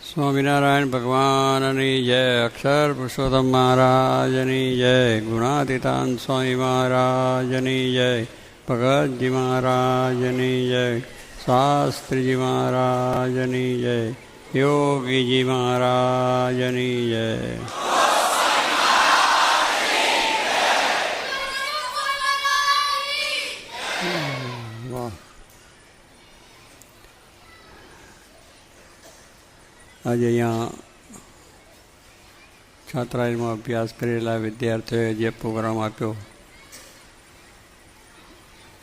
સ્વામિનારાયણ ભગવાનની જય. અક્ષર પુરુષોત્તમ મહારાજની જય. ગુણાતીતાન સ્વામી મહારાજની જય. ભગતજી મહારાજની જય. શાસ્ત્રીજી મહારાજની જય. યોગીજી મહારાજની જય. આજે અહીંયા છાત્રાલયમાં અભ્યાસ કરેલા વિદ્યાર્થીઓએ જે પ્રોગ્રામ આપ્યો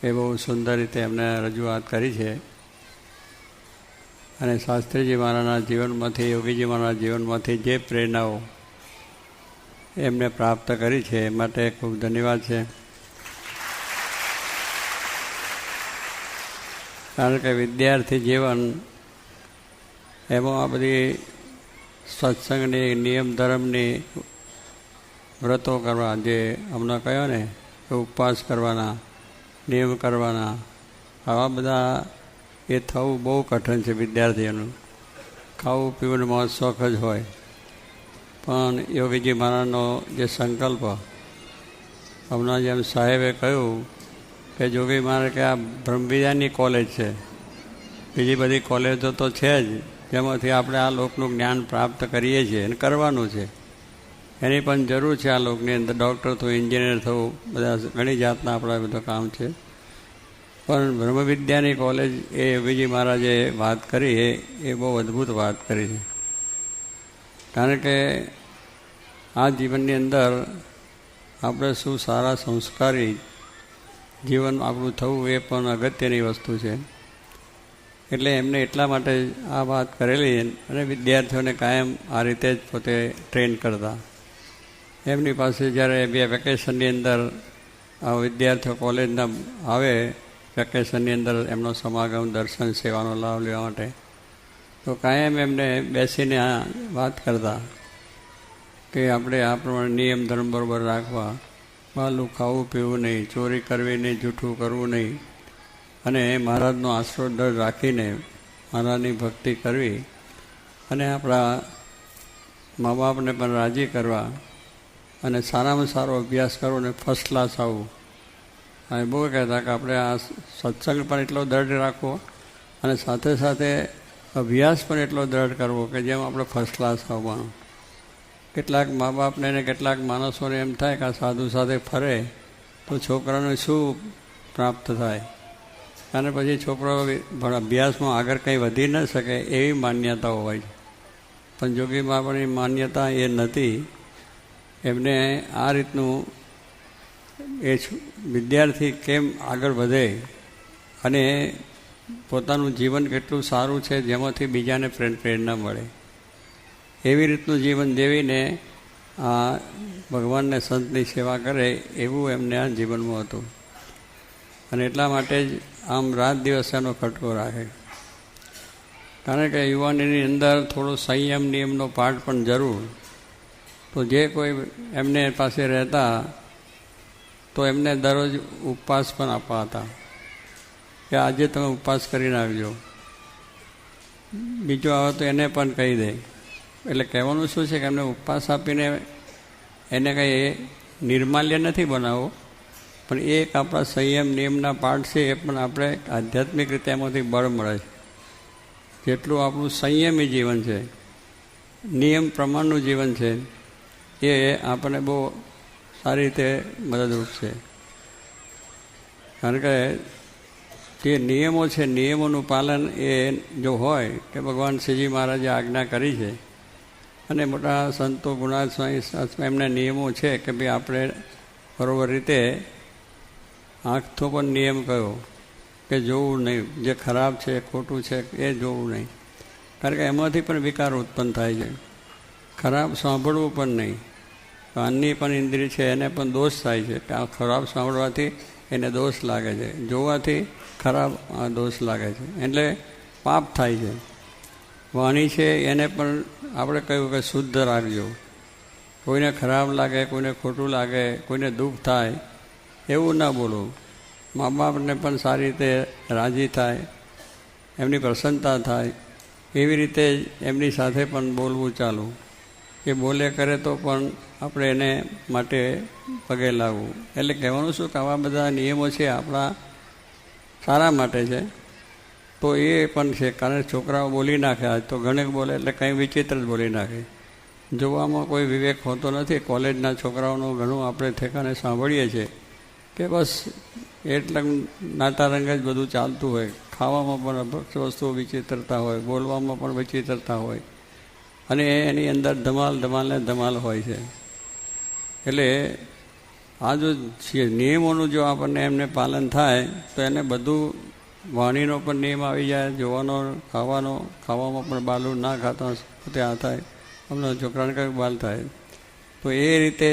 એ બહુ સુંદર રીતે એમને રજૂઆત કરી છે. અને શાસ્ત્રીજી મહારાજના જીવનમાંથી, યોગીજી મહારાજના જીવનમાંથી જે પ્રેરણાઓ એમને પ્રાપ્ત કરી છે એ માટે ખૂબ ધન્યવાદ છે. કારણ કે વિદ્યાર્થી જીવન એમાં આ બધી સત્સંગની, નિયમ ધર્મની વ્રતો કરવા, જે હમણાં કહ્યો ને કે ઉપવાસ કરવાના, નિયમ કરવાના, આવા બધા એ થવું બહુ કઠિન છે વિદ્યાર્થીઓનું. ખાવું પીવાનું શોખ જ હોય. પણ યોગીજી મહારાજનો જે સંકલ્પ, હમણાં જેમ સાહેબે કહ્યું કે યોગી મહારાજ કે આ બ્રહ્મવિદ્યાની કોલેજ છે, બીજી બધી કોલેજો તો છે જ, જેમાંથી આપણે આ લોકનું જ્ઞાન પ્રાપ્ત કરીએ છીએ અને કરવાનું છે. એની પણ જરૂર છે આ લોકની અંદર. ડૉક્ટર થવું, એન્જિનિયર થવું, બધા ઘણી જાતના આપણા બધા કામ છે. પણ બ્રહ્મવિદ્યાની કોલેજ એ યોગીજી મહારાજે વાત કરી એ બહુ અદ્ભુત વાત કરી છે. કારણ કે આ જીવનની અંદર આપણે શું સારા સંસ્કારી જીવન આપણું થવું એ પણ અગત્યની વસ્તુ છે. એટલે એમને એટલા માટે આ વાત કરેલી. અને વિદ્યાર્થીઓને કાયમ આ રીતે જ પોતે ટ્રેન કરતા. એમની પાસે જ્યારે બે વેકેશનની અંદર આ વિદ્યાર્થીઓ કોલેજના આવે, વેકેશનની અંદર એમનો સમાગમ, દર્શન, સેવાનો લાભ લેવા માટે, તો કાયમ એમને બેસીને આ વાત કરતા કે આપણે આ પ્રમાણે નિયમ ધર્મ બરાબર રાખવા, બહારનું ખાવું પીવું નહીં, ચોરી કરવી નહીં, જૂઠું કરવું નહીં, અને મહારાજનો આશરો દર રાખીને મહારાજની ભક્તિ કરવી, અને આપણા મા બાપને પણ રાજી કરવા, અને સારામાં સારો અભ્યાસ કરવો અને ફર્સ્ટ ક્લાસ આવવું. અને બહુ કહેતા કે આપણે આ સત્સંગ પણ એટલો દૃઢ રાખવો અને સાથે સાથે અભ્યાસ પણ એટલો દૃઢ કરવો કે જેમ આપણે ફર્સ્ટ ક્લાસ આવવાનું. કેટલાક મા બાપને ને કેટલાક માણસોને એમ થાય કે આ સાધુ સાથે ફરે તો છોકરાને શું પ્રાપ્ત થાય, અને પછી છોકરો અભ્યાસમાં આગળ કંઈ વધી ન શકે એવી માન્યતાઓ હોય છે. પણ જોગી બાબાની માન્યતા એ નથી. એમને આ રીતનું એ વિદ્યાર્થી કેમ આગળ વધે અને પોતાનું જીવન કેટલું સારું છે જેમાંથી બીજાને પ્રેરણા મળે, એવી રીતનું જીવન જીવીને આ ભગવાનને, સંતની સેવા કરે, એવું એમને આ જીવનમાં હતું. અને એટલા માટે જ આમ રાત દિવસ એનો ખટકો રાખે. કારણ કે યુવાનીની અંદર થોડો સંયમ નિયમનો પાઠ પણ જરૂર. તો જે કોઈ એમને પાસે રહેતા તો એમને દરરોજ ઉપવાસ પણ આપવા હતા કે આજે તમે ઉપવાસ કરીને આવજો. બીજો આવે તો એને પણ કહી દે. એટલે કહેવાનું શું છે કે એમને ઉપવાસ આપીને એને કંઈ નિર્માલ્ય નથી બનાવવો, પણ એ એક આપણા સંયમ નિયમના પાઠ છે. એ પણ આપણે આધ્યાત્મિક રીતે એમાંથી બળ મળે છે. જેટલું આપણું સંયમી જીવન છે, નિયમ પ્રમાણનું જીવન છે, એ આપણને બહુ સારી રીતે મદદરૂપ છે. કારણ કે જે નિયમો છે, નિયમોનું પાલન એ જો હોય કે ભગવાન શ્રીજી મહારાજે આજ્ઞા કરી છે, અને મોટા સંતો, ગુણાત સ્વામી, એમના નિયમો છે કે ભાઈ આપણે બરાબર રીતે આંખનો પણ નિયમ કયો કે જોવું નહીં, જે ખરાબ છે, ખોટું છે એ જોવું નહીં. કારણ કે એમાંથી પણ વિકાર ઉત્પન્ન થાય છે. ખરાબ સાંભળવું પણ નહીં. કાનની પણ ઇન્દ્રિય છે, એને પણ દોષ થાય છે કે આ ખરાબ સાંભળવાથી એને દોષ લાગે છે, જોવાથી ખરાબ દોષ લાગે છે, એટલે પાપ થાય છે. વાણી છે એને પણ આપણે કહ્યું કે શુદ્ધ રાખજો. કોઈને ખરાબ લાગે, કોઈને ખોટું લાગે, કોઈને દુઃખ થાય એવું ના બોલવું. મા બાપને પણ સારી રીતે રાજી થાય, એમની પ્રસન્નતા થાય એવી રીતે એમની સાથે પણ બોલવું ચાલુ. એ બોલે કરે તો પણ આપણે એને માટે પગે લાગવું. એટલે કહેવાનું શું કે આવા બધા નિયમો છે આપણા સારા માટે છે. તો એ પણ છે, કારણ છોકરાઓ બોલી નાખે. આજ તો ઘણેક બોલે એટલે કંઈ વિચિત્ર જ બોલી નાખે. જોવામાં કોઈ વિવેક હોતો નથી. કોલેજના છોકરાઓનું ઘણું આપણે ઠેકાને સાંભળીએ છીએ કે બસ એટલે નાટારંગ જ બધું ચાલતું હોય. ખાવામાં પણ વસ્તુઓ વિચિત્રતા હોય, બોલવામાં પણ વિચિત્રતા હોય, અને એની અંદર ધમાલ ધમાલ ને ધમાલ હોય છે. એટલે આ જો નિયમોનું જો આપણને એમને પાલન થાય તો એને બધું, વાણીનો પણ નિયમ આવી જાય, જોવાનો, ખાવામાં પણ બાલું ના ખાતા ત્યાં થાય. અમને છોકરાને કંઈક બાલ થાય. તો એ રીતે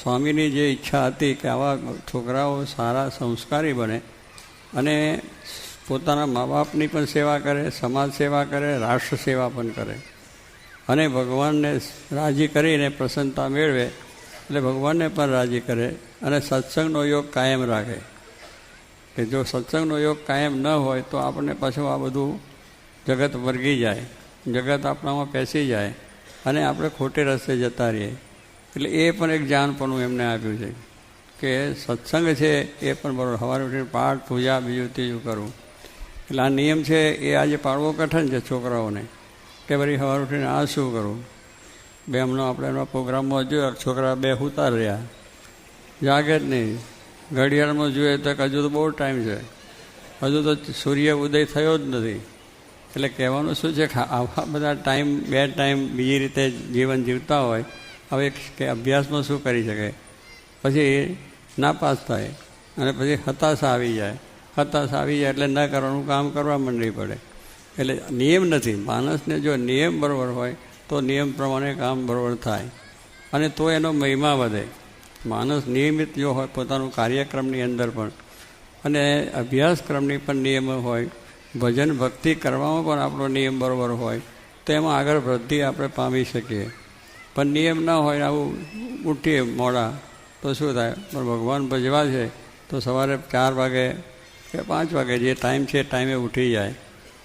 સ્વામીની જે ઈચ્છા હતી કે આવા છોકરાઓ સારા સંસ્કારી બને અને પોતાના મા બાપની પણ સેવા કરે, સમાજ સેવા કરે, રાષ્ટ્ર સેવા પણ કરે અને ભગવાનને રાજી કરીને પ્રસન્નતા મેળવે. એટલે ભગવાનને પણ રાજી કરે અને સત્સંગનો યોગ કાયમ રાખે. કે જો સત્સંગનો યોગ કાયમ ન હોય તો આપણને પાછું આ બધું જગત વર્ગી જાય, જગત આપણામાં પેસી જાય અને આપણે ખોટે રસ્તે જતા રહીએ. એટલે એ પણ એક જાણપણું એમને આપ્યું છે કે સત્સંગ છે એ પણ બરાબર. સવારે ઉઠીને પાઠ, પૂજા, બીજું ત્રીજું કરવું. એટલે આ નિયમ છે એ આજે પાળવો કઠણ છે છોકરાઓને કે ભાઈ સવારે ઉઠીને આ શું કરવું. બે હમણાં આપણે એના પ્રોગ્રામમાં જોયા, છોકરા બે ઉતાર રહ્યા, જાગે જ નહીં. ઘડિયાળમાં જોઈએ તો હજુ તો બહુ ટાઈમ છે, હજુ તો સૂર્ય ઉદય થયો જ નથી. એટલે કહેવાનું શું છે કે આવા બધા ટાઈમ, બે ટાઈમ બીજી રીતે જીવન જીવતા હોય. હવે કે અભ્યાસમાં શું કરી શકે, પછી નાપાસ થાય અને પછી હતાશા આવી જાય. હતાશા આવી જાય એટલે ન કરવાનું કામ કરવા માંડવી પડે. એટલે નિયમ નથી. માણસને જો નિયમ બરાબર હોય તો નિયમ પ્રમાણે કામ બરાબર થાય અને તો એનો મહિમા વધે. માણસ નિયમિત જો હોય પોતાનું કાર્યક્રમની અંદર પણ અને અભ્યાસક્રમની પણ નિયમ હોય, ભજન ભક્તિ કરવામાં પણ આપણો નિયમ બરાબર હોય તો એમાં આગળ વૃદ્ધિ આપણે પામી શકીએ. પણ નિયમ ના હોય, આવું ઉઠીએ મોડા તો શું થાય. પણ ભગવાન ભજવા છે તો સવારે 4 વાગે કે 5 વાગે જે ટાઈમ છે ટાઈમે ઉઠી જાય.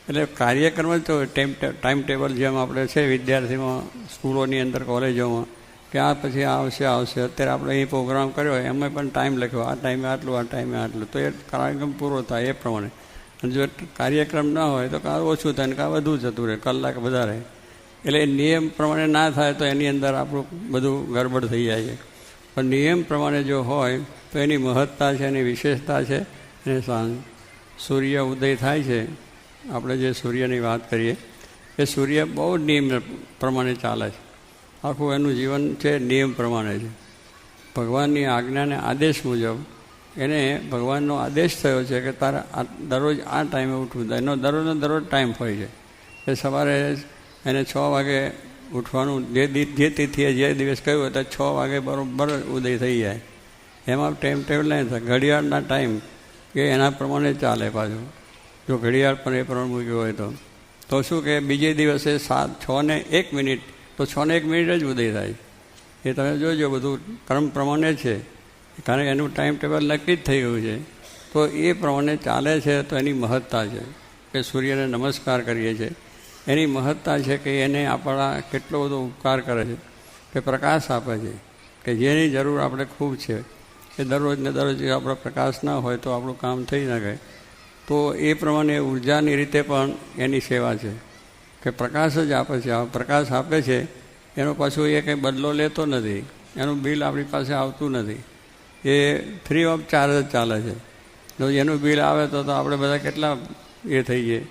એટલે કાર્યક્રમ જ તો ટાઈમ ટેબલ જેમ આપણે છે વિદ્યાર્થીમાં, સ્કૂલોની અંદર, કોલેજોમાં કે આ પછી આવશે. અત્યારે આપણે અહીં પ્રોગ્રામ કર્યો હોય એમાં પણ ટાઈમ લખ્યો, આ ટાઈમે આટલું, આ ટાઈમે આટલું, તો એ કાર્યક્રમ પૂરો થાય એ પ્રમાણે. અને જો કાર્યક્રમ ના હોય તો કાં ઓછું થાય ને કાં વધુ જતું રહે, કલાક વધારે. એટલે એ નિયમ પ્રમાણે ના થાય તો એની અંદર આપણું બધું ગડબડ થઈ જાય છે. પણ નિયમ પ્રમાણે જો હોય તો એની મહત્તા છે, એની વિશેષતા છે. અને સૂર્ય ઉદય થાય છે, આપણે જે સૂર્યની વાત કરીએ એ સૂર્ય બહુ નિયમ પ્રમાણે ચાલે છે. આખું એનું જીવન છે નિયમ પ્રમાણે છે. ભગવાનની આજ્ઞાને આદેશ મુજબ એને ભગવાનનો આદેશ થયો છે કે તારે દરરોજ આ ટાઈમે ઉઠવું. એનો દરરોજ ટાઈમ હોય છે. એ સવારે એને 6 વાગે ઉઠવાનું. જે તિથિએ જે દિવસ કહ્યું તો 6 વાગે બરાબર ઉદય થઈ જાય. એમાં ટાઈમ ટેબલ નહીં થાય. ઘડિયાળના ટાઈમ કે એના પ્રમાણે ચાલે પાછું. જો ઘડિયાળ પણ એ પ્રમાણે મૂક્યું હોય તો શું કે બીજે દિવસે 6:01 તો 6:01 જ ઉદય થાય. એ તમે જોજો, બધું ક્રમ પ્રમાણે છે. કારણ કે એનું ટાઈમ ટેબલ નક્કી જ થઈ ગયું છે. તો એ પ્રમાણે ચાલે છે. તો એની મહત્તા છે કે સૂર્યને નમસ્કાર કરીએ છીએ. એની મહત્તા છે કે એને આપણા કેટલો બધો ઉપકાર કરે છે, કે પ્રકાશ આપે છે, કે જેની જરૂર આપણે ખૂબ છે. એ દરરોજ આપણો પ્રકાશ ના હોય તો આપણું કામ થઈ ન ગયું. તો એ પ્રમાણે ઉર્જાની રીતે પણ એની સેવા છે કે પ્રકાશ જ આપે છે. આ પ્રકાશ આપે છે એનો પાછું એ કંઈ બદલો લેતો નથી. એનું બિલ આપણી પાસે આવતું નથી. એ ફ્રી ઓફ ચાર્જ જ ચાલે છે. જો એનું બિલ આવે તો આપણે બધા કેટલા એ થઈ જઈએ.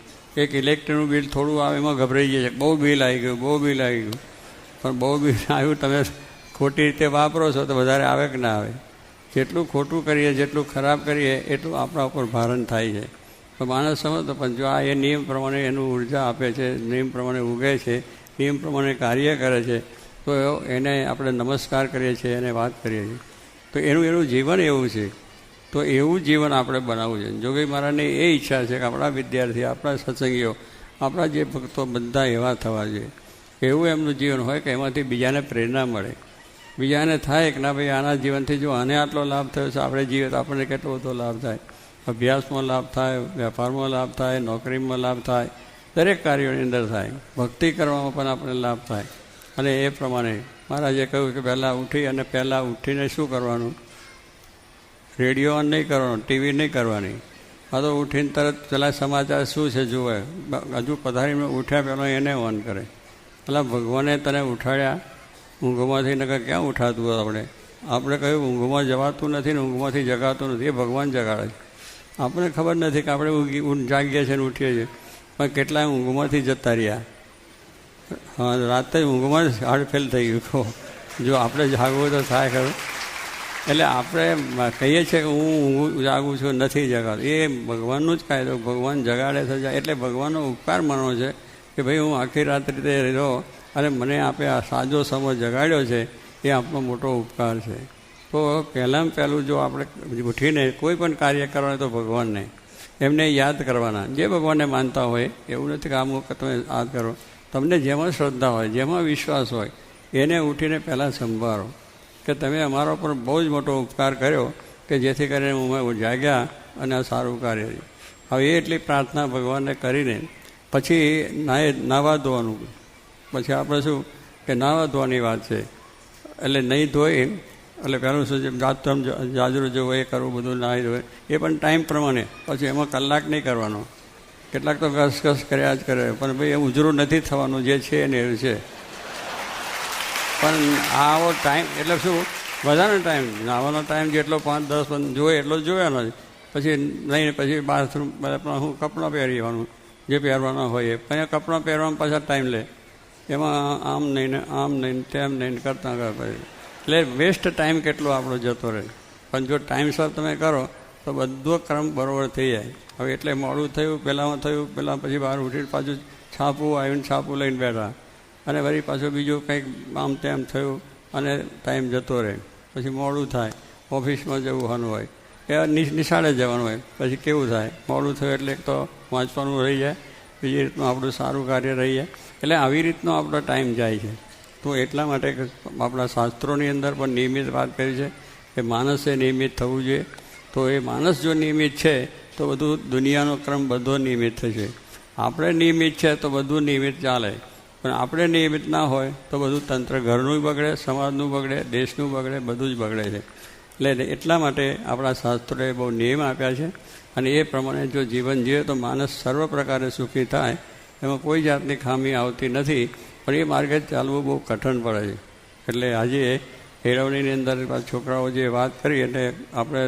એક ઇલેક્ટ્રિકનું બિલ થોડું આવે એમાં ગભરાઈ જાય છે, બહુ બિલ આવી ગયું. પણ બહુ બિલ આવ્યું, તમે ખોટી રીતે વાપરો છો તો વધારે આવે કે ના આવે. જેટલું ખોટું કરીએ, જેટલું ખરાબ કરીએ એટલું આપણા ઉપર ભારણ થાય છે. તો માણસ સમજતો. પણ જો આ એ નિયમ પ્રમાણે એનું ઉર્જા આપે છે, નિયમ પ્રમાણે ઉગે છે, નિયમ પ્રમાણે કાર્ય કરે છે, તો એને આપણે નમસ્કાર કરીએ છીએ, એને વાત કરીએ છીએ. તો એનું જીવન એવું છે. તો એવું જીવન આપણે બનાવવું છે. જોગી મહારાજની એ ઈચ્છા છે કે આપણા વિદ્યાર્થી, આપણા સત્સંગીઓ, આપણા જે ભક્તો બધા એવા થવા જોઈએ. એવું એમનું જીવન હોય કે એમાંથી બીજાને પ્રેરણા મળે. બીજાને થાય કે ના ભાઈ આના જીવનથી જો આને આટલો લાભ થયો છે, આપણે જીવે તો આપણને કેટલો બધો લાભ થાય. અભ્યાસમાં લાભ થાય, વેપારમાં લાભ થાય, નોકરીમાં લાભ થાય, દરેક કાર્યોની અંદર થાય. ભક્તિ કરવામાં પણ આપણને લાભ થાય. અને એ પ્રમાણે મહારાજે કહ્યું કે પહેલાં ઉઠીને શું કરવાનું? રેડિયો ઓન નહીં કરવાનો, ટીવી નહીં કરવાની. આ તો ઉઠીને તરત પેલા સમાચાર શું છે જુએ. હજુ પધારીને ઉઠ્યા પહેલાં એને ઓન કરે. પેલા ભગવાને તને ઉઠાડ્યા ઊંઘમાંથી, નકર ક્યાં ઉઠાતું આપણે કહ્યું ઊંઘમાં જવાતું નથી ને ઊંઘમાંથી જગાતું નથી, એ ભગવાન જગાડે છે. આપણને ખબર નથી કે આપણે જાગીએ છીએ ને ઉઠીએ છીએ, પણ કેટલાય ઊંઘમાંથી જતા રહ્યા. હા, રાતે ઊંઘમાં જ હાર્ટ ફેલ થઈ ગયું. જો આપણે જાગવું તો થાય ખરું. એટલે આપણે કહીએ છીએ કે હું ઊંઘું જાગું છું, નથી જગાડું. એ ભગવાનનું જ કાયદો. ભગવાન જગાડે થઈ જાય એટલે ભગવાનનો ઉપકાર માનવો છે કે ભાઈ હું આખી રાત રીતે રહ્યો અને મને આપે આ સાજો સમય જગાડ્યો છે, એ આપણો મોટો ઉપકાર છે. તો પહેલું જો આપણે ઉઠીને કોઈ પણ કાર્ય કરવાનું તો ભગવાનને એમને યાદ કરવાના. જે ભગવાનને માનતા હોય, એવું નથી કે અમુક તમે યાદ કરો. તમને જેમાં શ્રદ્ધા હોય, જેમાં વિશ્વાસ હોય, એને ઉઠીને પહેલાં સંભાળો કે તમે અમારા પર બહુ જ મોટો ઉપકાર કર્યો કે જેથી કરીને હું જાગ્યા અને આ સારું કાર્ય. હવે એટલી પ્રાર્થના ભગવાનને કરીને પછી નાહવા ધોવાનું. પછી આપણે શું કે નાહવા ધોવાની વાત છે. એટલે નહીં ધોઈ એટલે પહેલું શું છે, જાજરું જવું એ કરવું, બધું નાહી ધોય એ પણ ટાઈમ પ્રમાણે. પછી એમાં કલાક નહીં કરવાનો. કેટલાક તો ઘસ કર્યા જ કરે, પણ ભાઈ એ ઉજરું નથી થવાનું, જે છે એને એવું છે. પણ આવો ટાઈમ એટલે શું, બધાનો ટાઈમ, નાહવાનો ટાઈમ જેટલો 5-10 જોઈએ એટલો જ જોવાનો જ. પછી નહીં, પછી બાથરૂમ હું કપડાં પહેરવાનું, જે પહેરવાના હોય એ. પછી કપડાં પહેરવામાં પાછા ટાઈમ લે. એમાં આમ નહીં ને આમ નહીં તેમ નહીં કરતાં પછી એટલે વેસ્ટ ટાઈમ કેટલો આપણો જતો રહે. પણ જો ટાઈમસર તમે કરો તો બધો ક્રમ બરાબર થઈ જાય. હવે એટલે મોડું થયું, પહેલાંમાં થયું, પહેલાં પછી બહાર ઉઠીને પાછું છાપું આવીને છાપું લઈને બેઠા, અને વળી પાછું બીજું કંઈક આમ તેમ થયું અને ટાઈમ જતો રહે. પછી મોડું થાય, ઓફિસમાં જવાનું હોય, એ નિશાળે જવાનું હોય, પછી કેવું થાય, મોડું થયું એટલે એક તો વાંચવાનું રહી જાય, બીજી રીતનું આપણું સારું કાર્ય રહી જાય. એટલે આવી રીતનો આપણો ટાઈમ જાય છે. તો એટલા માટે આપણા શાસ્ત્રોની અંદર પણ નિયમિત વાત કરી છે કે માણસે નિયમિત થવું જોઈએ. તો એ માણસ જો નિયમિત છે તો બધું દુનિયાનો ક્રમ બધો નિયમિત થશે. આપણે નિયમિત છે તો બધું નિયમિત ચાલે, પણ આપણે નિયમિત ના હોય તો બધું તંત્ર ઘરનું બગડે, સમાજનું બગડે, દેશનું બગડે, બધું જ બગડે છે. એટલે એટલા માટે આપણા શાસ્ત્રોએ બહુ નિયમ આપ્યા છે, અને એ પ્રમાણે જો જીવન જીવે તો માણસ સર્વ પ્રકારે સુખી થાય. એમાં કોઈ જાતની ખામી આવતી નથી, પણ એ માર્ગે ચાલવું બહુ કઠણ પડે છે. એટલે આજે કેળવણીની અંદર છોકરાઓ જે વાત કરી એટલે આપણે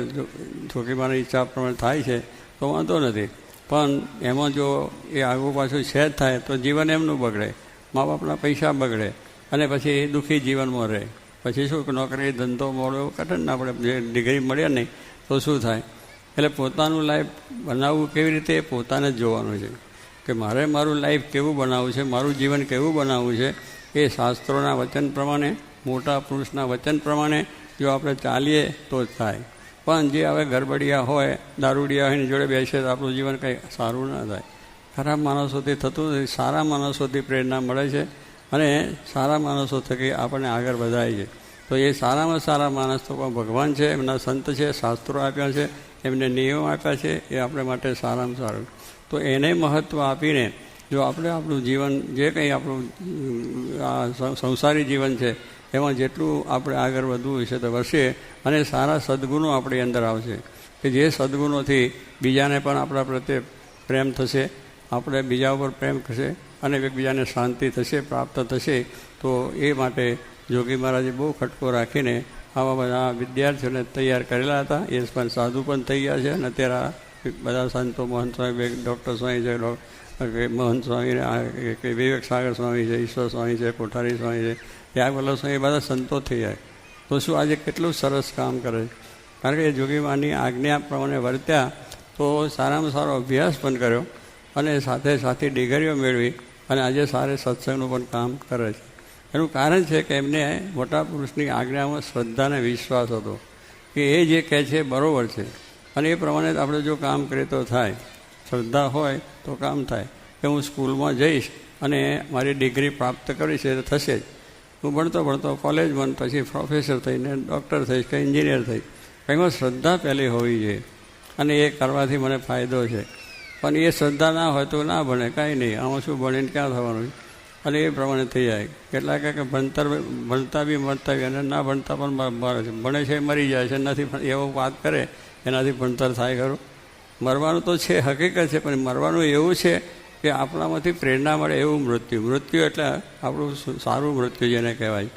છોકરીમાની ઈચ્છા પ્રમાણે થાય છે તો વાંધો નથી, પણ એમાં જો એ આગળ પાછું સેટ થાય તો જીવન એમનું બગડે, મા બાપના પૈસા બગડે, અને પછી એ દુઃખી જીવનમાં રહે. પછી શું નોકરી ધંધો મળો એવું કઠણ ના પડે, જે ડિગ્રી મળે નહીં તો શું થાય. એટલે પોતાનું લાઈફ બનાવવું કેવી રીતે એ પોતાને જ જોવાનું છે કે મારે મારું લાઈફ કેવું બનાવવું છે, મારું જીવન કેવું બનાવવું છે. એ શાસ્ત્રોના વચન પ્રમાણે, મોટા પુરુષના વચન પ્રમાણે જો આપણે ચાલીએ તો જ થાય. પણ જે હવે ગરબડિયા હોય, દારૂડિયા હોય એની જોડે બેસે તો આપણું જીવન કંઈ સારું ના થાય. ખરાબ માણસોથી થતું નથી, સારા માણસોથી પ્રેરણા મળે છે, અને સારા માણસો થકી આપણને આગળ વધાય છે. તો એ સારામાં સારા માણસ તો ભગવાન છે, એમના સંત છે, શાસ્ત્રો આપ્યા છે, એમને નિયમો આપ્યા છે, એ આપણે માટે સારામાં સારું. તો એને મહત્ત્વ આપીને જો આપણે આપણું જીવન જે કંઈ આપણું આ સંસારી જીવન છે એમાં જેટલું આપણે આગળ વધવું છે તો વધશે, અને સારા સદ્ગુણો આપણી અંદર આવશે કે જે સદ્ગુણોથી બીજાને પણ આપણા પ્રત્યે પ્રેમ થશે, આપણે બીજા ઉપર પ્રેમ થશે, અને એકબીજાને શાંતિ થશે, પ્રાપ્ત થશે. તો એ માટે જોગી મહારાજે બહુ ખટકો રાખીને આવા બધા વિદ્યાર્થીઓને તૈયાર કરેલા હતા. એ પણ સાધુ પણ થઈ ગયા છે, અને અત્યારે બધા સંતો, મહંત સ્વામી, ડૉક્ટર સ્વામી છે, મહંત સ્વામી, વિવેક સાગર સ્વામી છે, ઈશ્વર સ્વામી છે, કોઠારી સ્વામી છે, ત્યાગવલ્લભ સ્વામી, બધા સંતો થઈ જાય. તો શું આજે કેટલું સરસ કામ કરે છે. કારણ કે એ જોગીમાની આજ્ઞા પ્રમાણે વર્ત્યા તો સારામાં સારો અભ્યાસ પણ કર્યો, અને સાથે સાથે ડિગ્રીઓ મેળવી, અને આજે સારે સત્સંગનું પણ કામ કરે છે. એનું કારણ છે કે એમને મોટા પુરુષની આજ્ઞામાં શ્રદ્ધા અને વિશ્વાસ હતો કે એ જે કહે છે બરાબર છે, અને એ પ્રમાણે આપણે જો કામ કરીએ તો થાય. શ્રદ્ધા હોય તો કામ થાય કે હું સ્કૂલમાં જઈશ અને મારી ડિગ્રી પ્રાપ્ત કરીશ એ થશે જ. હું ભણતો કોલેજમાં પછી પ્રોફેસર થઈને ડૉક્ટર થઈશ કે એન્જિનિયર થઈશ. એમાં શ્રદ્ધા પહેલી હોવી જોઈએ, અને એ કરવાથી મને ફાયદો છે. પણ એ શ્રદ્ધા ના હોય તો ના ભણે, કાંઈ નહીં, આમાં શું ભણીને ક્યાં થવાનું, અને એ પ્રમાણે થઈ જાય. કેટલાક કે ભણતા બી મરતા બી, અને ના ભણતા પણ મરે છે, ભણે છે મરી જાય છે, નથી એવો વાત કરે એનાથી ભણતર થાય ખરું? મરવાનું તો છે, હકીકત છે, પણ મરવાનું એવું છે કે આપણામાંથી પ્રેરણા મળે એવું મૃત્યુ. મૃત્યુ એટલે આપણું સારું મૃત્યુ જેને કહેવાય.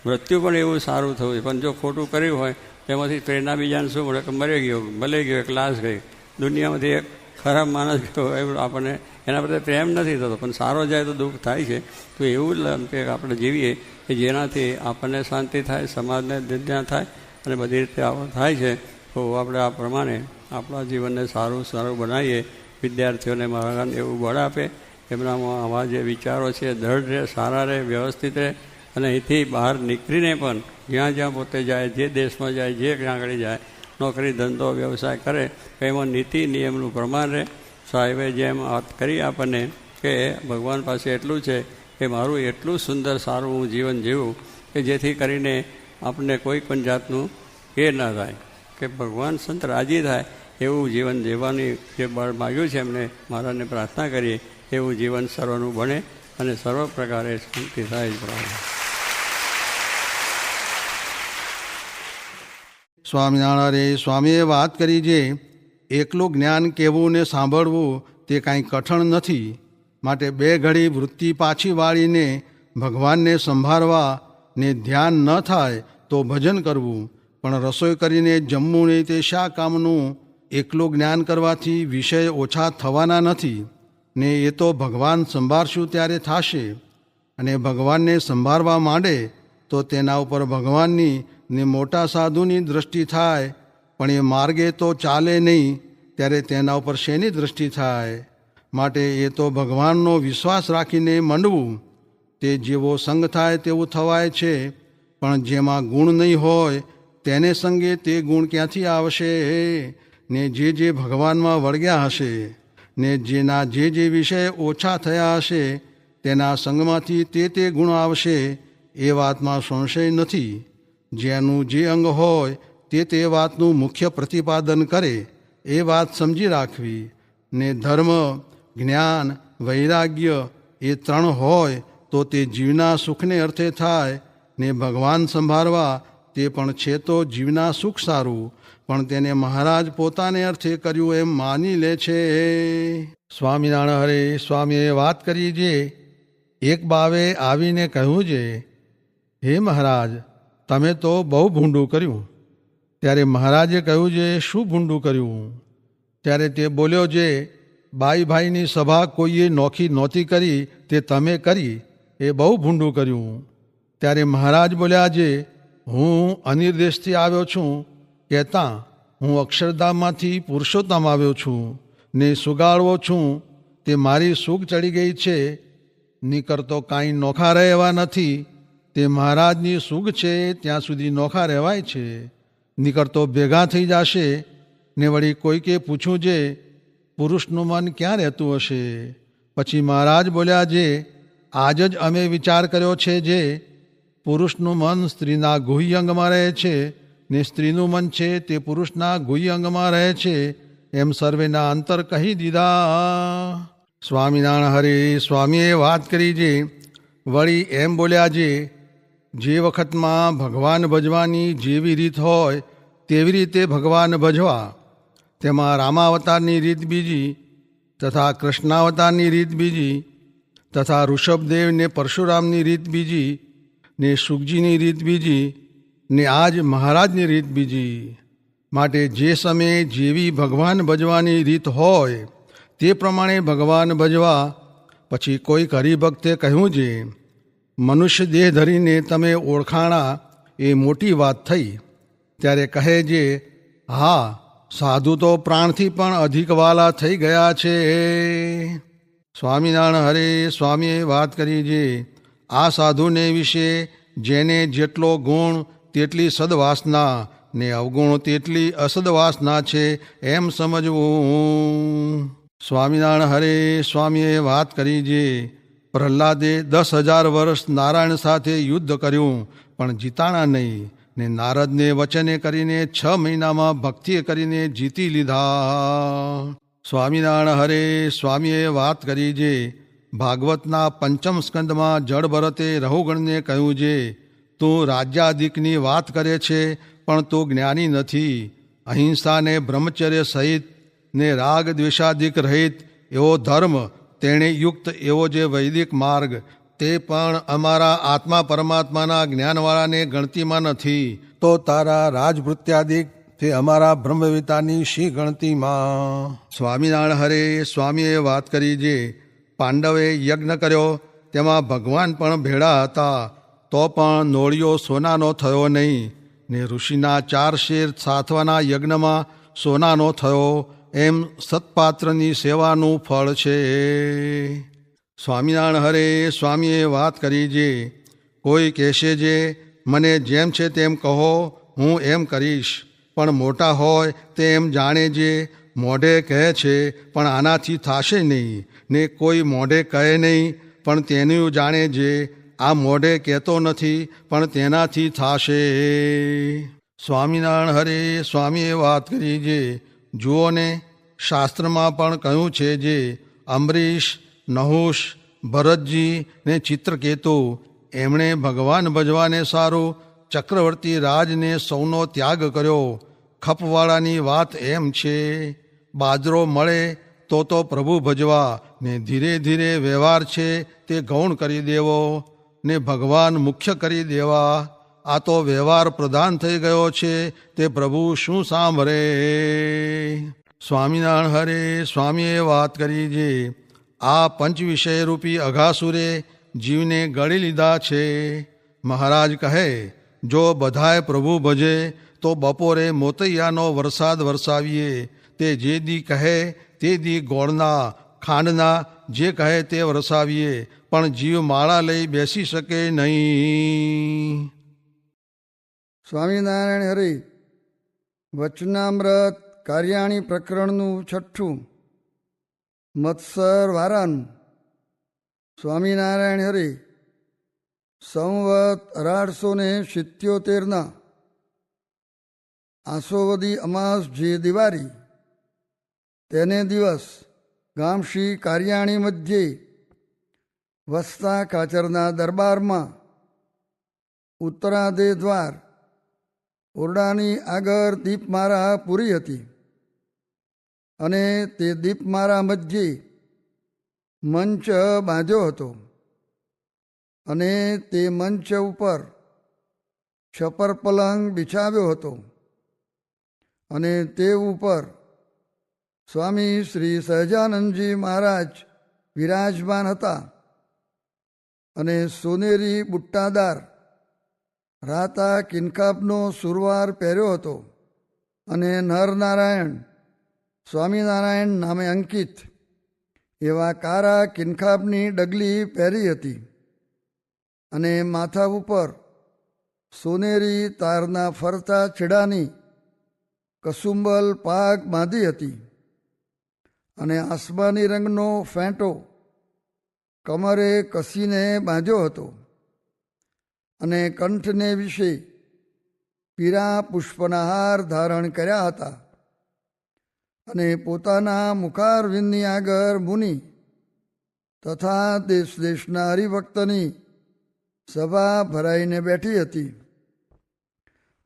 મૃત્યુ પણ એવું સારું થવું છે, પણ જો ખોટું કર્યું હોય એમાંથી પ્રેરણા બીજાને શું મળે કે મરી ગયો, ભલે ગયો, એક લાશ ગઈ, દુનિયામાંથી એક ખરાબ માણસ ગયો, એવું આપણને એના પ્રત્યે પ્રેમ નથી થતો, પણ સારો જાય તો દુઃખ થાય છે. તો એવું કે આપણે જીવીએ કે જેનાથી આપણને શાંતિ થાય, સમાજને દિદ્યા થાય, અને બધી રીતે આવું થાય છે. તો આપણે આ પ્રમાણે આપણા જીવનને સારું સારું બનાવીએ. વિદ્યાર્થીઓને મહારાજ એવું બળ આપે, એમનામાં આવા જે વિચારો છે દૃઢ રહે, સારા રહે, વ્યવસ્થિત રહે, અને અહીંથી બહાર નીકળીને પણ જ્યાં જ્યાં પોતે જાય, જે દેશમાં જાય, જે ક્યાં આગળ જાય, નોકરી ધંધો વ્યવસાય કરે, એમાં નીતિ નિયમનું પ્રમાણ રહે. સાહેબે જેમ વાત કરી આપણને કે ભગવાન પાસે એટલું છે કે મારું એટલું સુંદર સારું હું જીવન જીવું કે જેથી કરીને આપણને કોઈ પણ જાતનું એ ના થાય, કે ભગવાન સંત રાજી થાય એવું જીવન જીવવાની જે બળ માગ્યું છે એમને મહારાજને પ્રાર્થના કરીએ એવું જીવન સર્વનું બને અને સર્વ પ્રકારે શાંતિ થાય. સ્વામિનારાયણ સ્વામીએ વાત કરી છે, એકલું જ્ઞાન કહેવું ને સાંભળવું તે કાંઈ કઠણ નથી. માટે બે ઘડી વૃત્તિ પાછી વાળીને ભગવાનને સંભાળવા ને ધ્યાન ન થાય તો ભજન કરવું. પણ રસોઈ કરીને જમવું નહીં તે શા કામનું? એકલું જ્ઞાન કરવાથી વિષય ઓછા થવાના નથી ને એ તો ભગવાન સંભાળશું ત્યારે થશે. અને ભગવાનને સંભાળવા માંડે તો તેના ઉપર ભગવાનની ને મોટા સાધુની દૃષ્ટિ થાય, પણ એ માર્ગે તો ચાલે નહીં ત્યારે તેના ઉપર શેની દૃષ્ટિ થાય? માટે એ તો ભગવાનનો વિશ્વાસ રાખીને મંડવું. તે જેવો સંગ થાય તેવું થવાય છે, પણ જેમાં ગુણ નહીં હોય તેને સંગે તે ગુણ ક્યાંથી આવશે? ને જે ભગવાનમાં વળગ્યા હશે ને જેના જે વિષય ઓછા થયા હશે તેના સંગમાંથી તે ગુણ આવશે, એ વાતમાં સંશય નથી. જેનું જે અંગ હોય તે વાતનું મુખ્ય પ્રતિપાદન કરે એ વાત સમજી રાખવી. ને ધર્મ, જ્ઞાન, વૈરાગ્ય એ ત્રણ હોય તો તે જીવના સુખને અર્થે થાય. ને ભગવાન સંભાળવા તે પણ છે તો જીવના સુખ સારું, પણ તેને મહારાજ પોતાને અર્થે કર્યું એમ માની લે છે. સ્વામિનારાયણ હરે સ્વામીએ વાત કરી છે, એક બાવે આવીને કહ્યું છે, હે મહારાજ તમે તો બહુ ભૂંડું કર્યું. ત્યારે મહારાજે કહ્યું છે, શું ભૂંડું કર્યું? ત્યારે તે બોલ્યો છે, બાઈ ભાઈની સભા કોઈએ નોખી નહોતી કરી તે તમે કરી, એ બહુ ભૂંડું કર્યું. ત્યારે મહારાજ બોલ્યા છે, હું અનિર્દેશથી આવ્યો છું કહેતા હું અક્ષરધામમાંથી પુરુષોત્તમ આવ્યો છું ને સુગાળવો છું, તે મારી સૂગ ચડી ગઈ છે. નીકળતો કાંઈ નોખા રહેવા નથી, તે મહારાજની સૂગ છે ત્યાં સુધી નોખા રહેવાય છે. નીકળતો ભેગા થઈ જશે ને વળી કોઈકે પૂછ્યું છે, પુરુષનું મન ક્યાં રહેતું હશે? પછી મહારાજ બોલ્યા છે, આજ જ અમે વિચાર કર્યો છે જે પુરુષનું મન સ્ત્રીના ગુહ્ય અંગમાં રહે છે ને સ્ત્રીનું મન છે તે પુરુષના ગુહ્ય અંગમાં રહે છે, એમ સર્વેના અંતર કહી દીધા. સ્વામિનારાયણ હરે સ્વામીએ વાત કરી છે, વળી એમ બોલ્યા છે, જે વખતમાં ભગવાન ભજવાની જેવી રીત હોય તેવી રીતે ભગવાન ભજવા. તેમાં રામાવતારની રીત બીજી, તથા કૃષ્ણાવતારની રીત બીજી, તથા ઋષભદેવ ને પરશુરામની રીત બીજી, ને સુખજીની રીત બીજી, ને આજ મહારાજની રીત બીજી. માટે જે સમયે જેવી ભગવાન ભજવાની રીત હોય તે પ્રમાણે ભગવાન ભજવા. પછી કોઈક હરિભક્તે કહ્યું છે, મનુષ્ય દેહ ધરીને તમે ઓળખાણા એ મોટી વાત થઈ. ત્યારે કહે છે, હા સાધુ તો પ્રાણથી પણ અધિક વાલા થઈ ગયા છે. સ્વામિનારાયણ હરે સ્વામીએ વાત કરી છે, આ સાધુને વિશે જેને જેટલો ગુણ તેટલી સદવાસના ને અવગુણ તેટલી અસદવાસના છે એમ સમજવું. સ્વામિનારાયણ હરે સ્વામીએ વાત કરી છે, પ્રહલાદે 10,000 વર્ષ નારાયણ સાથે યુદ્ધ કર્યું પણ જીતાણા નહીં, ને નારદને વચને કરીને 6 મહિનામાં ભક્તિ કરીને જીતી લીધા. સ્વામિનારાયણ હરે સ્વામીએ વાત કરી જે ભાગવતના પંચમ સ્કંદમાં જળ ભરતે રહુગણને કહ્યું છે, તું રાજ્યાધિકની વાત કરે છે, પણ તું જ્ઞાની નથી. અહિંસા ને બ્રહ્મચર્ય સહિત ને રાગ દ્વેષાધિક રહિત એવો ધર્મ, તેણે યુક્ત એવો જે વૈદિક માર્ગ, તે પણ અમારા આત્મા પરમાત્માના જ્ઞાનવાળાને ગણતીમાં નથી. તો તારા રાજભૃત્યાદિક તે અમારા બ્રહ્મવિતાની શી ગણતીમાં? સ્વામિનારાયણ હરે સ્વામીએ વાત કરી જે પાંડવે યજ્ઞ કર્યો, તેમાં ભગવાન પણ ભેળા હતા, તો પણ નોળિયો સોનાનો થયો નહીં, ને ઋષિના 4 શેર સાથવાના યજ્ઞમાં સોનાનો થયો, એમ સત્પાત્રની સેવાનું ફળ છે. સ્વામિનારાયણ હરે સ્વામીએ વાત કરી જે કોઈ કહેશે જે મને જેમ છે તેમ કહો, હું એમ કરીશ. પણ મોટા હોય તે એમ જાણે જે મોઢે કહે છે, પણ આનાથી થાશે નહીં, ને કોઈ મોઢે કહે નહીં, પણ તેનું જાણે જે આ મોઢે કહેતો નથી, પણ તેનાથી થાશે. સ્વામિનારાયણ હરે સ્વામીએ વાત કરી જે જુઓ ને, શાસ્ત્રમાં પણ કહ્યું છે જે અંબરીશ, નહુષ, ભરતજી ને ચિત્રકેતુ એમણે ભગવાન ભજવાને સારું ચક્રવર્તી રાજને સૌનો ત્યાગ કર્યો. ખપવાળાની વાત એમ છે, બાજરો મળે તો પ્રભુ ભજવા, ને ધીરે ધીરે વ્યવહાર છે તે ગૌણ કરી દેવો, ને ભગવાન મુખ્ય કરી દેવા. આ તો વ્યવહાર પ્રધાન થઈ ગયો છે, તે પ્રભુ શું સાંભળે? સ્વામિનારાયણ હરે સ્વામીએ વાત કરી જે આ પંચ વિષય રૂપી અઘાસુરે જીવને ગળી લીધા છે. મહારાજ કહે, જો બધાય પ્રભુ ભજે તો બપોરે મોતૈયાનો વરસાદ વરસાવીએ. તે જે દી કહે તે દી ગોળના, ખાંડના, જે કહે તે વરસાવીએ, પણ જીવ માળા લઈ બેસી શકે નહીં. સ્વામિનારાયણ હરિ વચનામૃત કાર્યાણી પ્રકરણનું 6. મત્સર વારાનું. સ્વામિનારાયણ હરિ સંવત 1877 આસોવદી અમાસ જે દિવાળી, તેને દિવસ ગામ શ્રી કાર્યાણી મધ્યે વસતા કાચરના દરબારમાં ઉત્તરાદે દ્વાર ઓરડાની આગળ દીપમાળા પૂરી હતી, અને તે દીપમાળા મધ્યે મંચ બાંધ્યો હતો, અને તે મંચ ઉપર છપર પલંગ બિછાવ્યો હતો, અને તે ઉપર સ્વામી શ્રી સહજાનંદજી મહારાજ વિરાજમાન હતા, અને સોનેરી બુટ્ટાદાર રાતા કિનકાબનો સુરવાર પહેર્યો હતો, અને નરનારાયણ સ્વામિનારાયણ નામે અંકિત એવા કારા કિનકાબની ડગલી પહેરી હતી, અને માથા ઉપર સોનેરી તારના ફરતા છેડાની કસુંબલ પાગ બાંધી હતી, અને આસમાની રંગનો ફેંટો કમરે કસીને બાંધ્યો હતો, અને કંઠને વિશે પીળા પુષ્પના હાર ધારણ કર્યા હતા, અને પોતાના મુખારવિંદની આગળ મુનિ તથા દેશ દેશના હરિભક્તની સભા ભરાઈને બેઠી હતી.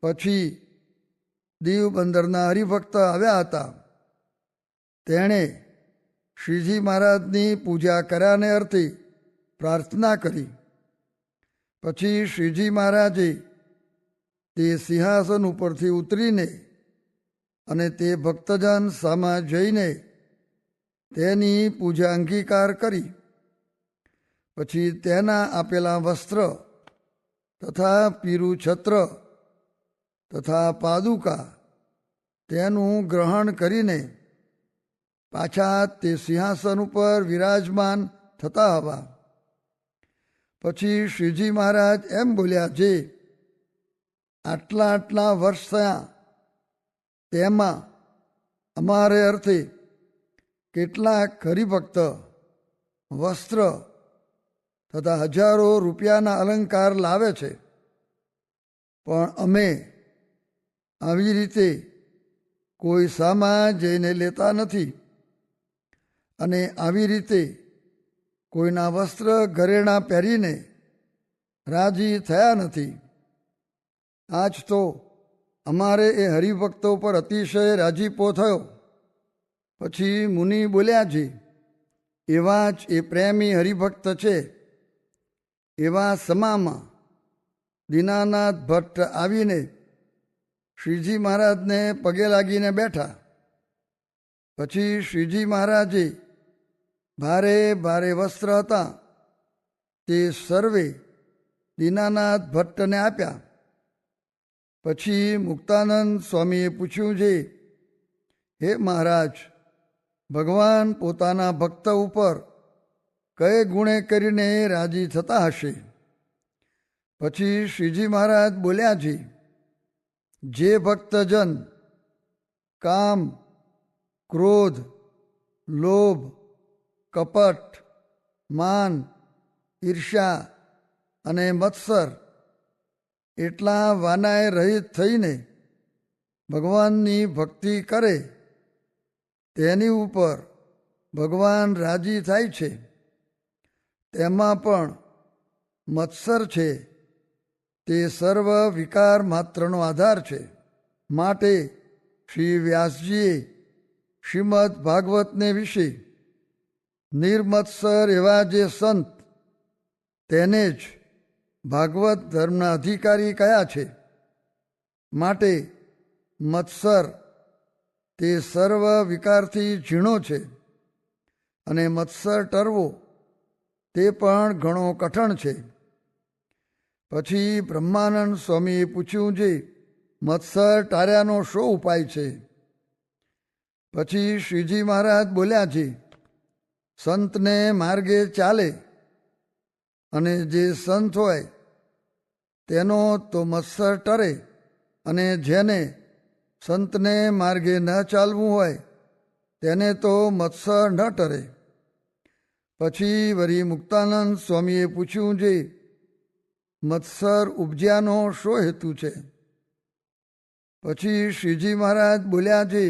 પછી દીવ બંદરના હરિભક્ત આવ્યા હતા, તેણે શ્રીજી મહારાજની પૂજા કર્યાને અર્થે પ્રાર્થના કરી. પછી શ્રીજી મહારાજે તે સિંહાસન ઉપરથી ઉતરીને અને તે ભક્તજન સામા જઈને તેની પૂજા અંગીકાર કરી. પછી તેના આપેલા વસ્ત્ર તથા પીરું છત્ર તથા પાદુકા તેનું ગ્રહણ કરીને પાછા તે સિંહાસન ઉપર વિરાજમાન થતા હતા. પછી શ્રીજી મહારાજ એમ બોલ્યા, જે આટલા વર્ષ થયા તેમાં અમારે અર્થે કેટલાક હરિભક્ત વસ્ત્ર તથા હજારો રૂપિયાના અલંકાર લાવે છે, પણ અમે આવી રીતે કોઈ સામા જઈને લેતા નથી. અને આવી રીતે કોઈના વસ્ત્ર ઘરેણાં પહેરીને રાજી થયા નથી. આજ તો અમારે એ હરિભક્તો પર અતિશય રાજીપો થયો. પછી મુનિ બોલ્યા છે, એવા જ એ પ્રેમી હરિભક્ત છે. એવા સમામાં દીનાનાથ ભટ્ટ આવીને શ્રીજી મહારાજને પગે લાગીને બેઠા. પછી શ્રીજી મહારાજે ભારે ભારે વસ્ત્ર હતા તે સર્વે દીનાનાથ ભટ્ટને આપ્યા. પછી મુક્તાનંદ સ્વામીએ પૂછ્યું છે, હે મહારાજ, ભગવાન પોતાના ભક્ત ઉપર કયે ગુણે કરીને રાજી થતા હશે? પછી શ્રીજી મહારાજ બોલ્યા છે, જે ભક્તજન કામ, ક્રોધ, લોભ, કપટ, માન, ઈર્ષ્યા અને મત્સર એટલા વાનાએ રહિત થઈને ભગવાનની ભક્તિ કરે તેની ઉપર ભગવાન રાજી થાય છે. તેમાં પણ મત્સર છે તે સર્વ વિકાર માત્રનો આધાર છે. માટે શ્રી વ્યાસજીએ શ્રીમદ ભાગવતને વિશે નિર્મત્સર એવા જે સંત તેને જ ભાગવત ધર્મના અધિકારી કયા છે. માટે મત્સર તે સર્વ વિકારથી ઝીણો છે અને મત્સર ટરવો તે પણ ઘણો કઠણ છે. પછી બ્રહ્માનંદ સ્વામીએ પૂછ્યું છે, મત્સર ટાર્યાનો શો ઉપાય છે? પછી શ્રીજી મહારાજ બોલ્યા છે, સંતને માર્ગે ચાલે અને જે સંત હોય તેનો તો મત્સર ટરે, અને જેને સંતને માર્ગે ન ચાલવું હોય તેને તો મત્સર ન ટરે. પછી વળી મુક્તાનંદ સ્વામીએ પૂછ્યું છે, મત્સર ઉપજ્યાનો શો હેતુ છે? પછી શ્રીજી મહારાજ બોલ્યા છે,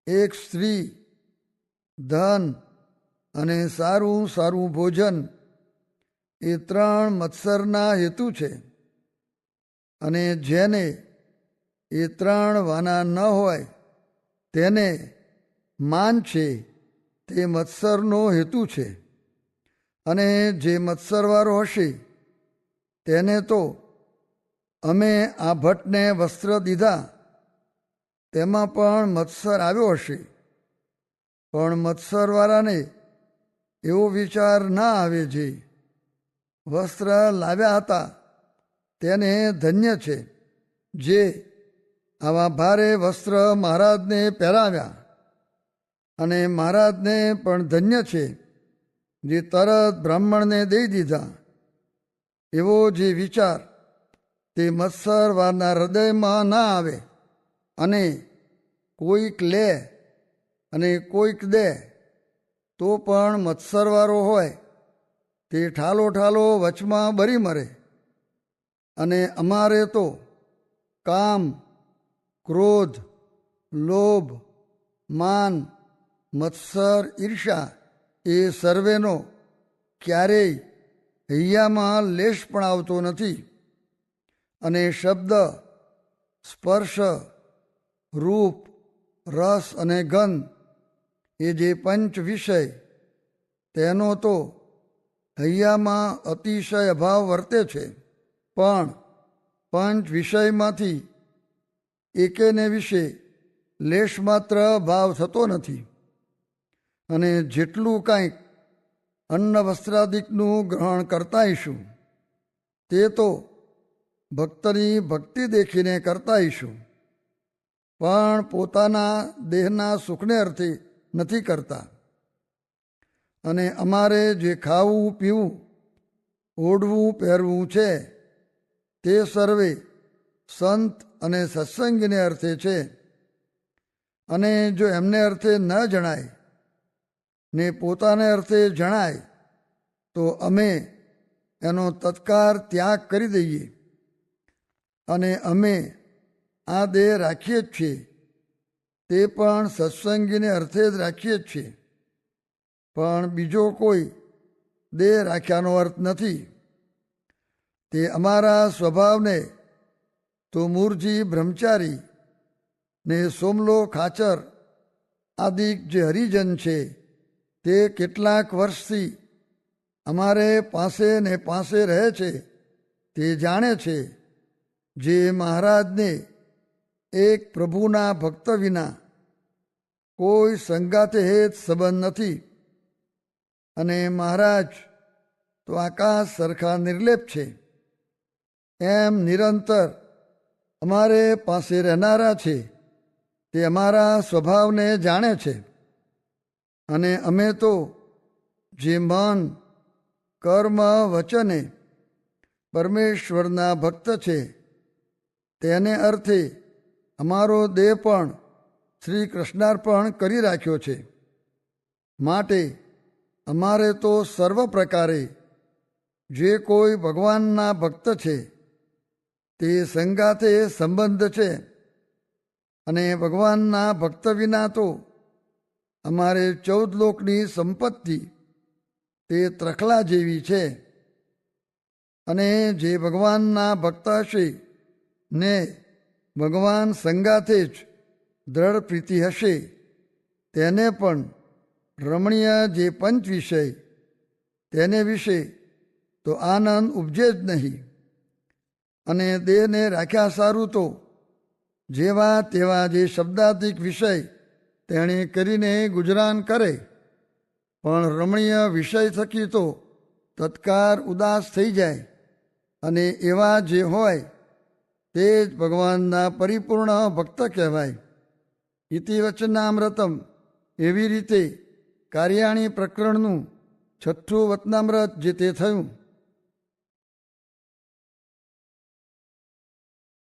એક સ્ત્રી, ધન અને સારું સારું ભોજન એ ત્રણ મત્સરના હેતુ છે. અને જેને એ ત્રણ વાના ન હોય તેને માન છે તે મત્સરનો હેતુ છે. અને જે મત્સરવાળો હશે તેને તો અમે આ ભટ્ટને વસ્ત્ર દીધા તેમાં પણ મત્સર આવ્યો હશે. પણ મત્સરવાળાને એવો વિચાર ના આવે છે વસ્ત્ર લાવ્યા હતા તેને ધન્ય છે જે આવા ભારે વસ્ત્ર મહારાજને પહેરાવ્યા, અને મહારાજને પણ ધન્ય છે જે તરત બ્રાહ્મણને દઈ દીધા. એવો જે વિચાર તે મત્સરવાળાના હૃદયમાં ના આવે. અને કોઈક લે અને કોઈક દે તો પણ મત્સરવાળો હોય તે ઠાલો ઠાલો વચમાં બરી મરે. અને અમારે તો કામ, ક્રોધ, લોભ, માન, મત્સર, ઈર્ષા એ સર્વેનો ક્યારેય હૈયામાં લેશ પણ આવતો નથી. અને શબ્દ, સ્પર્શ, રૂપ, રસ અને ગંધ એ જે પંચ વિષય તેનો તો હૈયામાં અતિશય અભાવ વર્તે છે. પણ પંચ વિષયમાંથી એકેને વિશે લેશ માત્ર ભાવ થતો નથી. અને જેટલું કાંઈક અન્ન વસ્ત્રાદિકનું ગ્રહણ કરતાઈશું તે તો ભક્તની ભક્તિ દેખીને કરતાઈશું, પણ પોતાના દેહના સુખને અર્થે નથી કરતા. અને અમારે જે ખાવું પીવું, ઓઢવું પહેરવું છે તે સર્વે સંત અને સત્સંગીને અર્થે છે. અને જો એમને અર્થે ન જણાય ને પોતાને અર્થે જણાય તો અમે એનો તત્કાર ત્યાગ કરી દઈએ. અને અમે આ દેહ રાખીએ જ છીએ તે પણ સત્સંગીને અર્થે જ રાખીએ જ છીએ. પણ બીજો કોઈ દેહ રાખ્યાનો અર્થ નથી. તે અમારા સ્વભાવને તો મૂરજી બ્રહ્મચારી ને સોમલો ખાચર આદિ જે હરિજન છે તે કેટલાક વર્ષથી અમારે પાસે ને પાસે રહે છે તે જાણે છે. જે મહારાજને એક પ્રભુના ભક્ત વિના કોઈ સંગાતે હેત સંબંધ નથી, અને મહારાજ તો આકાશ સરખા નિર્લેપ છે, એમ નિરંતર અમારે પાસે રહેનારા છે. તે અમારા સ્વભાવને જાણે છે. અને અમે તો જે મન કર્મ વચને પરમેશ્વરના ભક્ત છે તેને અર્થે અમારો દેહ પણ શ્રી કૃષ્ણાર્પણ કરી રાખ્યો છે. માટે અમારે તો સર્વ પ્રકારે જે કોઈ ભગવાનના ભક્ત છે તે સંગાથે સંબંધ છે, અને ભગવાનના ભક્ત વિના તો અમારે 14 લોકની સંપત્તિ તે ત્રખલા જેવી છે. અને જે ભગવાનના ભક્ત હશે ને ભગવાન સંગાથે જ દ્રઢ પ્રીતિ હશે તેને પણ રમણીય જે પંચ વિષય તેને વિશે તો આનંદ ઉપજે જ નહીં. અને દેહને રાખ્યા સારું તો જેવા તેવા જે શબ્દાધિક વિષય તેણે કરીને ગુજરાન કરે, પણ રમણીય વિષય થકી તો તત્કાર ઉદાસ થઈ જાય. અને એવા જે હોય તે જ ભગવાનના પરિપૂર્ણ ભક્ત કહેવાય. ઇતિ વચનામૃતમ એવી રીતે કાર્યાણી પ્રકરણનું 6થું વચનામૃત જે તે થયું.